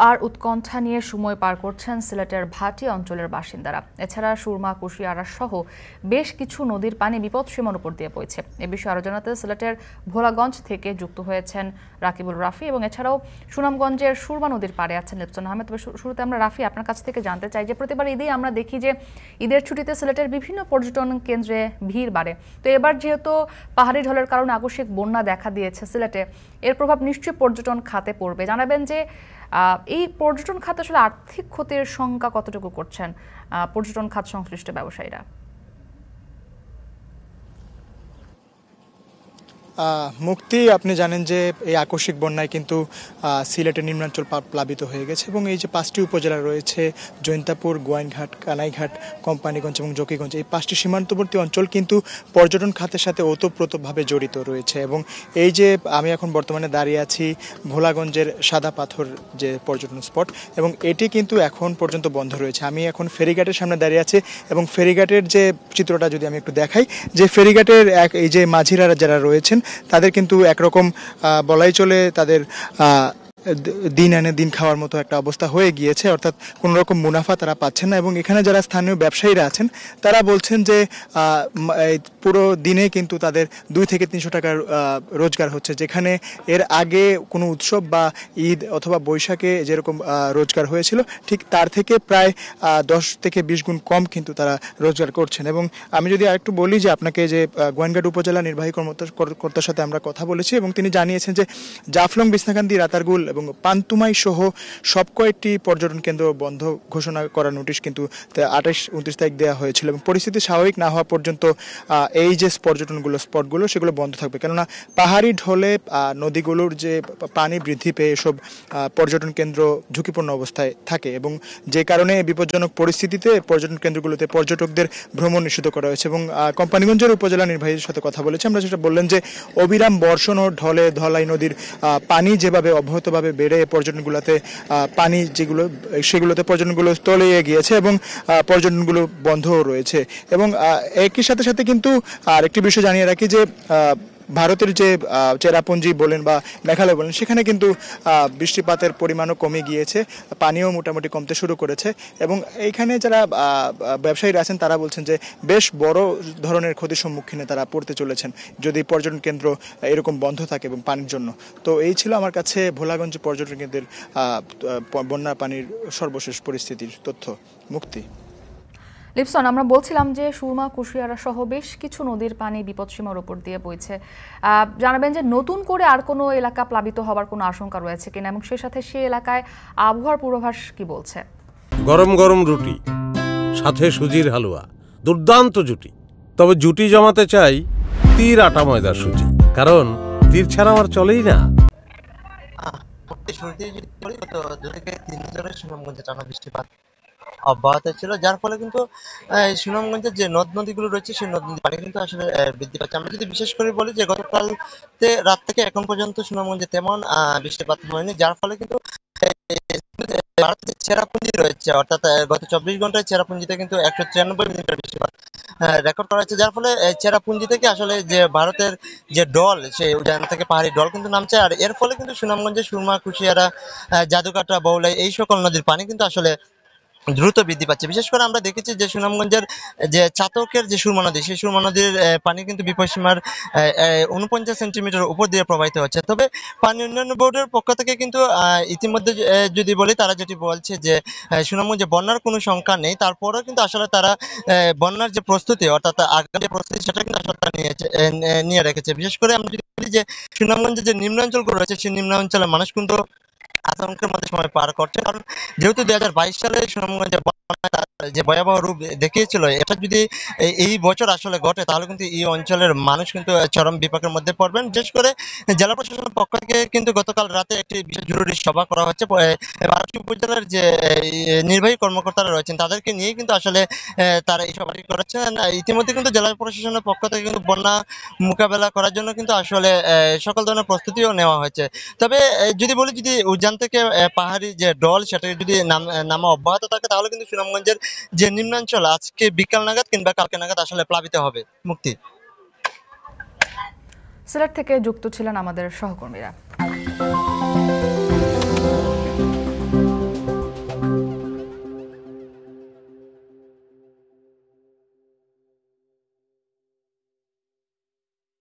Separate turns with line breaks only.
আর উৎকণ্ঠা নিয়ে সময় পার করছেন সিলেটের ভাটি অঞ্চলের বাসিন্দারা। এছাড়া সুরমা, কুশিয়ারা সহ বেশ কিছু নদীর পানি বিপদসীমার উপর দিয়ে বইছে। এ বিষয়ে আরো জানাতে সিলেটের ভোলাগঞ্জ থেকে যুক্ত হয়েছেন রাকিবুল রাফি এবং এছাড়াও সুনামগঞ্জের সুরমা নদীর পাড়ে আছেন লিপসন আহমেদ। তবে শুরুতে আমরা রাফি আপনার কাছ থেকে জানতে চাই যে প্রতিবার ঈদেই আমরা দেখি যে ঈদের ছুটিতে সিলেটের বিভিন্ন পর্যটন কেন্দ্রে ভিড় বাড়ে। তো এবার যেহেতু পাহাড়ি ঢলের কারণে আকস্মিক বন্যা দেখা দিয়েছে সিলেটে, এর প্রভাব নিশ্চয়ই পর্যটন খাতে পড়বে। জানাবেন যে এই পর্যটন খাতে আসলে আর্থিক ক্ষতির সংখ্যা কতটুকু করছেন পর্যটন খাত সংশ্লিষ্ট ব্যবসায়ীরা?
মুক্তি, আপনি জানেন যে এই আকস্মিক বন্যায় কিন্তু সিলেটের নিম্নাঞ্চল প্লাবিত হয়ে গেছে এবং এই যে 5টি উপজেলা রয়েছে জৈন্তাপুর, গোয়াইনঘাট, কানাইঘাট, কোম্পানিগঞ্জ এবং জকিগঞ্জ, এই 5টি সীমান্তবর্তী অঞ্চল কিন্তু পর্যটন খাতের সাথে ওতপ্রোতভাবে জড়িত রয়েছে। এবং এই যে আমি এখন বর্তমানে দাঁড়িয়ে আছি ভোলাগঞ্জের সাদা পাথর যে পর্যটন স্পট, এবং এটি কিন্তু এখন পর্যন্ত বন্ধ রয়েছে। আমি এখন ফেরিঘাটের সামনে দাঁড়িয়ে আছি এবং ফেরিঘাটের যে চিত্রটা যদি আমি একটু দেখাই, যে ফেরিঘাটের এই যে মাঝিরা যারা রয়েছেন তাদের কিন্তু একরকম বলাই চলে তাদের দিন আনে দিন খাওয়ার মতো একটা অবস্থা হয়ে গিয়েছে, অর্থাৎ কোনো রকম মুনাফা তারা পাচ্ছেন না। এবং এখানে যারা স্থানীয় ব্যবসায়ীরা আছেন তারা বলছেন যে পুরো দিনে কিন্তু তাদের 2 থেকে 300 টাকার রোজগার হচ্ছে, যেখানে এর আগে কোনো উৎসব বা ঈদ অথবা বৈশাখে যেরকম রোজগার হয়েছিল ঠিক তার থেকে প্রায় 10 থেকে 20 গুণ কম কিন্তু তারা রোজগার করছেন। এবং আমি যদি আরেকটু বলি যে আপনাকে, যে গোয়াইনঘাট উপজেলা নির্বাহী কর্মকর্তার সাথে আমরা কথা বলেছি এবং তিনি জানিয়েছেন যে জাফলং, বিছনাকান্দি, রাতারগুল এবং পান্তুমাই সহ সব কয়েকটি পর্যটন কেন্দ্র বন্ধ ঘোষণা করার নোটিশ কিন্তু 28-29 তারিখ দেওয়া হয়েছিল এবং পরিস্থিতি স্বাভাবিক না হওয়া পর্যন্ত এই যে স্পটগুলো সেগুলো বন্ধ থাকবে। কেননা পাহাড়ি ঢলে নদীগুলোর যে পানি বৃদ্ধি পেয়ে এসব পর্যটন কেন্দ্র ঝুঁকিপূর্ণ অবস্থায় থাকে এবং যে কারণে বিপজ্জনক পরিস্থিতিতে পর্যটন কেন্দ্রগুলোতে পর্যটকদের ভ্রমণ নিষিদ্ধ করা হয়েছে। এবং কোম্পানিগঞ্জের উপজেলা নির্বাহীর সাথে কথা বলেছি আমরা, যেটা বললেন যে অবিরাম বর্ষণ ও ঢলে ধলাই নদীর পানি যেভাবে অব্যাহতভাবে বেড়ে পর্যটনগুলোতে পানি সেগুলোতে পর্যটনগুলো তলিয়ে গিয়েছে এবং পর্যটনগুলো বন্ধও রয়েছে। এবং একই সাথে সাথে কিন্তু আরেকটি বিষয় জানিয়ে রাখি যে ভারতের যে চেরাপুঞ্জি বলেন বা মেঘালয় বলেন, সেখানে কিন্তু বৃষ্টিপাতের পরিমাণও কমে গিয়েছে, পানিও মোটামুটি কমতে শুরু করেছে। এবং এইখানে যারা ব্যবসায়ীরা আছেন তারা বলছেন যে বেশ বড় ধরনের ক্ষতির সম্মুখীনে তারা পড়তে চলেছেন যদি পর্যটন কেন্দ্র এরকম বন্ধ থাকে এবং পানির জন্য। তো এই ছিল আমার কাছে ভোলাগঞ্জ পর্যটন কেন্দ্রের বন্যা পানির সর্বশেষ পরিস্থিতির তথ্য। মুক্তি।
লিপসন, আমরা বলছিলাম যে সুরমা, কুশিয়ারা সহ বেশ কিছু নদীর পানি বিপদসীমার উপর দিয়ে বইছে। জানাবেন যে নতুন করে আর কোনো এলাকা প্লাবিত হবার কোনো আশঙ্কা রয়েছে কিনা এবং সেই সাথে সেই এলাকায় আবহাওয়ার পূর্বাভাস কি বলছে?
গরম গরম রুটি, সাথে সুজির হালুয়া, দুর্দান্ত জুটি। তবে জুটি জমাতে চাই তীর আটা ময়দার সুজি, কারণ তীর ছাড়া আমার চলেই না।
সুনামগঞ্জে টানা বৃষ্টিপাত অব্যাহত ছিল, যার ফলে কিন্তু সুনামগঞ্জের যে নদ নদীগুলো রয়েছে সেই নদ নদী পানি কিন্তু আসলে বৃদ্ধি পাচ্ছে। আমরা যদি বিশেষ করে বলি যে গতকালতে রাত থেকে এখন পর্যন্ত সুনামগঞ্জে তেমন বৃষ্টিপাত হয়নি, যার ফলে কিন্তু ভারতের চেরাপুঞ্জি রয়েছে, অর্থাৎ গত 24 ঘন্টায় চেরাপুঞ্জিতে কিন্তু 193 মিলিমিটার বৃষ্টিপাত রেকর্ড করা হয়েছে, যার ফলে চেরাপুঞ্জি থেকে আসলে যে ভারতের যে ডল, সেই উজান থেকে পাহাড়ি ডল কিন্তু নামছে। আর এর ফলে কিন্তু সুনামগঞ্জে সুরমা, কুশিয়ারা, জাদুকাটা, বউলাই এই সকল নদীর পানি কিন্তু আসলে দ্রুত বৃদ্ধি পাচ্ছে। বিশেষ করে আমরা দেখেছি যে সুনামগঞ্জের যে চাতকের যে সুরমা নদী, সেই সুরমা নদীর পানি কিন্তু বিপদসীমার 49 সেন্টিমিটার উপর দিয়ে প্রবাহিত হচ্ছে। তবে পানি উন্নয়ন বোর্ডের পক্ষ থেকে কিন্তু ইতিমধ্যে যদি বলি, তারা যেটি বলছে যে সুনামগঞ্জে বন্যার কোনো সংখ্যা নেই, তারপরেও কিন্তু আসলে তারা বন্যার যে প্রস্তুতি, অর্থাৎ আগামী যে প্রস্তুতি, সেটা কিন্তু আসলে তারা নিয়ে রেখেছে। বিশেষ করে আমরা যদি বলি যে সুনামগঞ্জের যে নিম্নাঞ্চলগুলো রয়েছে, সেই নিম্নাঞ্চলের মানুষ কিন্তু আতঙ্কের মধ্যে সময় পার করছে, কারণ যেহেতু 2022 সালে সুনামগঞ্জে যে ভয়াবহ রূপ দেখিয়েছিল, এটা যদি এই বছর আসলে ঘটে তাহলে কিন্তু এই অঞ্চলের মানুষ কিন্তু চরম বিপাকের মধ্যে পড়বেন। বিশেষ করে জেলা প্রশাসনের পক্ষ থেকে কিন্তু গতকাল রাতে একটি বিশেষ জরুরি সভা করা হচ্ছে। 12টি উপজেলার যে নির্বাহী কর্মকর্তারা রয়েছেন তাদেরকে নিয়ে কিন্তু আসলে তারা এই সভাটি করেছেন। ইতিমধ্যে কিন্তু জেলা প্রশাসনের পক্ষ থেকে কিন্তু বন্যা মোকাবেলা করার জন্য কিন্তু আসলে সকল ধরনের প্রস্তুতিও নেওয়া হয়েছে। তবে যদি বলি, যদি উজান থেকে পাহাড়ি যে ডল, সেটা যদি নামা অব্যাহত থাকে তাহলে কিন্তু সুনামগঞ্জের যে নিম্নাঞ্চল আজকে বিকাল নাগাদ কিংবা কালকে নাগাদ আসলে প্লাবিত হবে। মুক্তি।
সিলেট থেকে যুক্ত ছিলেন আমাদের সহকর্মীরা।